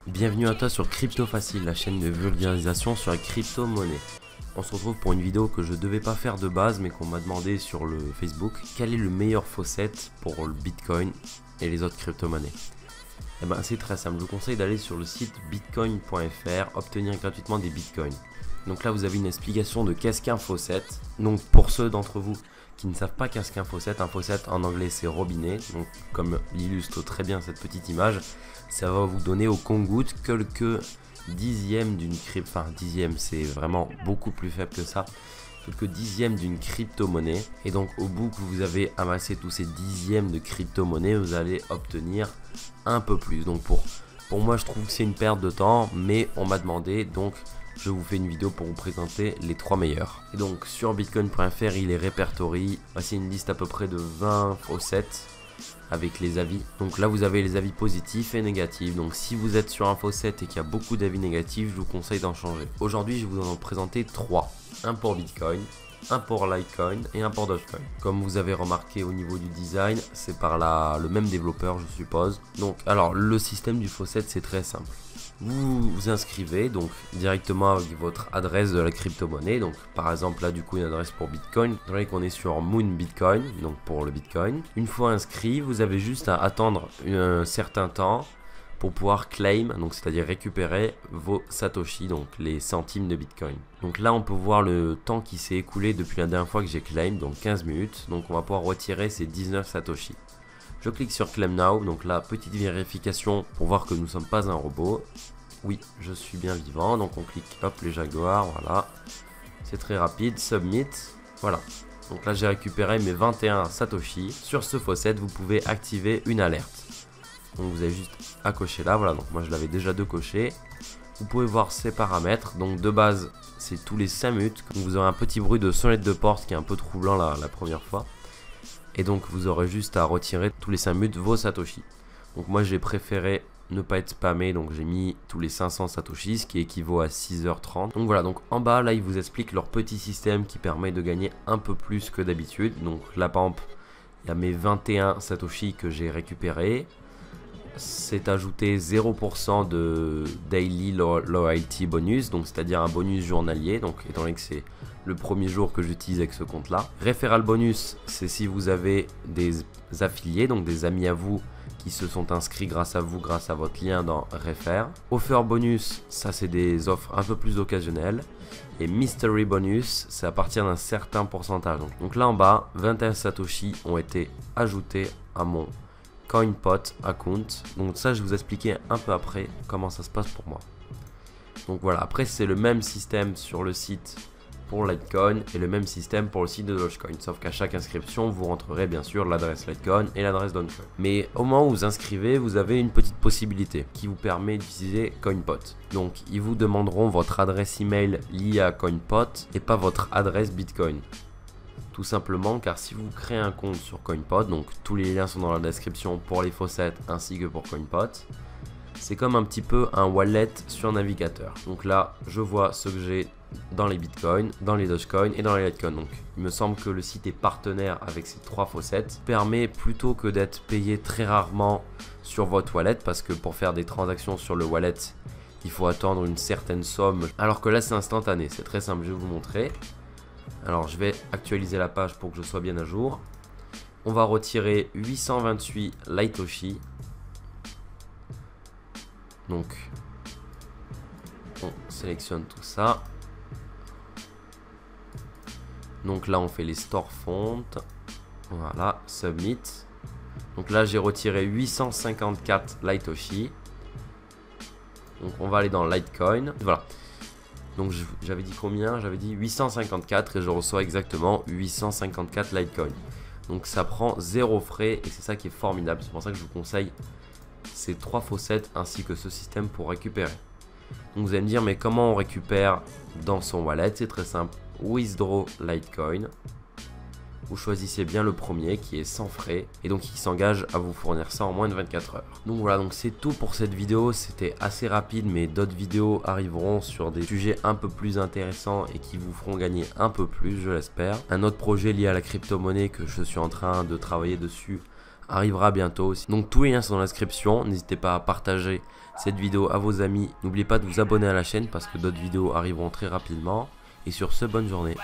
Bienvenue à toi sur Crypto Facile, la chaîne de vulgarisation sur les crypto-monnaies. On se retrouve pour une vidéo que je devais pas faire de base mais qu'on m'a demandé sur le Facebook. Quel est le meilleur faucet pour le Bitcoin et les autres crypto-monnaies? Eh ben c'est très simple, je vous conseille d'aller sur le site bitcoin.fr, obtenir gratuitement des bitcoins. Donc là vous avez une explication de qu'est-ce qu'un faucet. Donc pour ceux d'entre vous qui ne savent pas qu'est-ce qu'un faucet en anglais c'est robinet, donc comme l'illustre très bien cette petite image, ça va vous donner au compte-gouttes quelques dixièmes d'une crypto, enfin dixième c'est vraiment beaucoup plus faible que ça, quelques dixièmes d'une crypto-monnaie. Et donc au bout que vous avez amassé tous ces dixièmes de crypto-monnaie, vous allez obtenir un peu plus. Donc pour moi je trouve que c'est une perte de temps, mais on m'a demandé, donc je vous fais une vidéo pour vous présenter les 3 meilleurs. Et donc sur bitcoin.fr il est répertorié, voici une liste à peu près de 20 faucets avec les avis. Donc là vous avez les avis positifs et négatifs. Donc si vous êtes sur un faucet et qu'il y a beaucoup d'avis négatifs, je vous conseille d'en changer. Aujourd'hui je vais vous en présenter 3. Un pour Bitcoin, un pour Litecoin et un pour Dogecoin. Comme vous avez remarqué au niveau du design, c'est par le même développeur je suppose. Donc alors le système du faucet c'est très simple. Vous vous inscrivez donc directement avec votre adresse de la crypto-monnaie. Donc par exemple là du coup une adresse pour Bitcoin. Vous voyez qu'on est sur Moon Bitcoin, donc pour le Bitcoin. Une fois inscrit, vous avez juste à attendre un certain temps pour pouvoir claim, donc c'est-à-dire récupérer vos satoshi, donc les centimes de Bitcoin. Donc là on peut voir le temps qui s'est écoulé depuis la dernière fois que j'ai claim, donc 15 minutes. Donc on va pouvoir retirer ces 19 satoshi. Je clique sur Claim Now, donc là petite vérification pour voir que nous ne sommes pas un robot. Oui, je suis bien vivant, donc on clique, hop, les jaguars, voilà. C'est très rapide, Submit, voilà. Donc là j'ai récupéré mes 21 satoshi. Sur ce faucet, vous pouvez activer une alerte. Donc vous avez juste à cocher là, voilà, donc moi je l'avais déjà coché. Vous pouvez voir ces paramètres, donc de base c'est tous les 5 minutes. Donc vous aurez un petit bruit de sonnette de porte qui est un peu troublant la première fois. Et donc vous aurez juste à retirer tous les 5 minutes vos satoshi. Donc moi j'ai préféré ne pas être spammé, donc j'ai mis tous les 500 satoshi, ce qui équivaut à 6h30. Donc voilà, donc en bas là ils vous expliquent leur petit système qui permet de gagner un peu plus que d'habitude. Donc là par exemple il y a mes 21 satoshi que j'ai récupérés. C'est ajouté 0% de daily loyalty bonus, donc c'est à dire un bonus journalier, donc étant donné que c'est le premier jour que j'utilise avec ce compte là. Referral bonus, c'est si vous avez des affiliés, donc des amis à vous qui se sont inscrits grâce à vous, grâce à votre lien dans Refer. Offer bonus, ça c'est des offres un peu plus occasionnelles. Et mystery bonus, c'est à partir d'un certain pourcentage. Donc là en bas, 21 satoshi ont été ajoutés à mon CoinPot account. Donc ça je vais vous expliquer un peu après comment ça se passe pour moi. Donc voilà, après c'est le même système sur le site pour Litecoin et le même système pour le site de Dogecoin, sauf qu'à chaque inscription vous rentrerez bien sûr l'adresse Litecoin et l'adresse Dogecoin. Mais au moment où vous inscrivez, vous avez une petite possibilité qui vous permet d'utiliser CoinPot. Donc ils vous demanderont votre adresse email liée à CoinPot et pas votre adresse Bitcoin. Tout simplement car si vous créez un compte sur CoinPot, donc tous les liens sont dans la description pour les faucets ainsi que pour CoinPot, c'est comme un petit peu un wallet sur navigateur. Donc là je vois ce que j'ai dans les Bitcoins, dans les Dogecoin et dans les Litecoin. Donc il me semble que le site est partenaire avec ces 3 faucets, permet plutôt que d'être payé très rarement sur votre wallet, parce que pour faire des transactions sur le wallet il faut attendre une certaine somme, alors que là c'est instantané, c'est très simple, je vais vous montrer. Alors je vais actualiser la page pour que je sois bien à jour. On va retirer 828 Litoshi. Donc on sélectionne tout ça. Donc là on fait les store fonts. Voilà, submit. Donc là j'ai retiré 854 Litoshi. Donc on va aller dans Litecoin. Voilà. Donc j'avais dit combien? J'avais dit 854 et je reçois exactement 854 Litecoin. Donc ça prend 0 frais et c'est ça qui est formidable. C'est pour ça que je vous conseille ces 3 faucets ainsi que ce système pour récupérer. Donc vous allez me dire mais comment on récupère dans son wallet? C'est très simple. Withdraw Litecoin. Vous choisissez bien le premier qui est sans frais et donc il s'engage à vous fournir ça en moins de 24 heures. Donc voilà, donc c'est tout pour cette vidéo. C'était assez rapide mais d'autres vidéos arriveront sur des sujets un peu plus intéressants et qui vous feront gagner un peu plus, je l'espère. Un autre projet lié à la crypto-monnaie que je suis en train de travailler dessus arrivera bientôt aussi. Donc tous les liens sont dans la description, n'hésitez pas à partager cette vidéo à vos amis. N'oubliez pas de vous abonner à la chaîne parce que d'autres vidéos arriveront très rapidement. Et sur ce, bonne journée.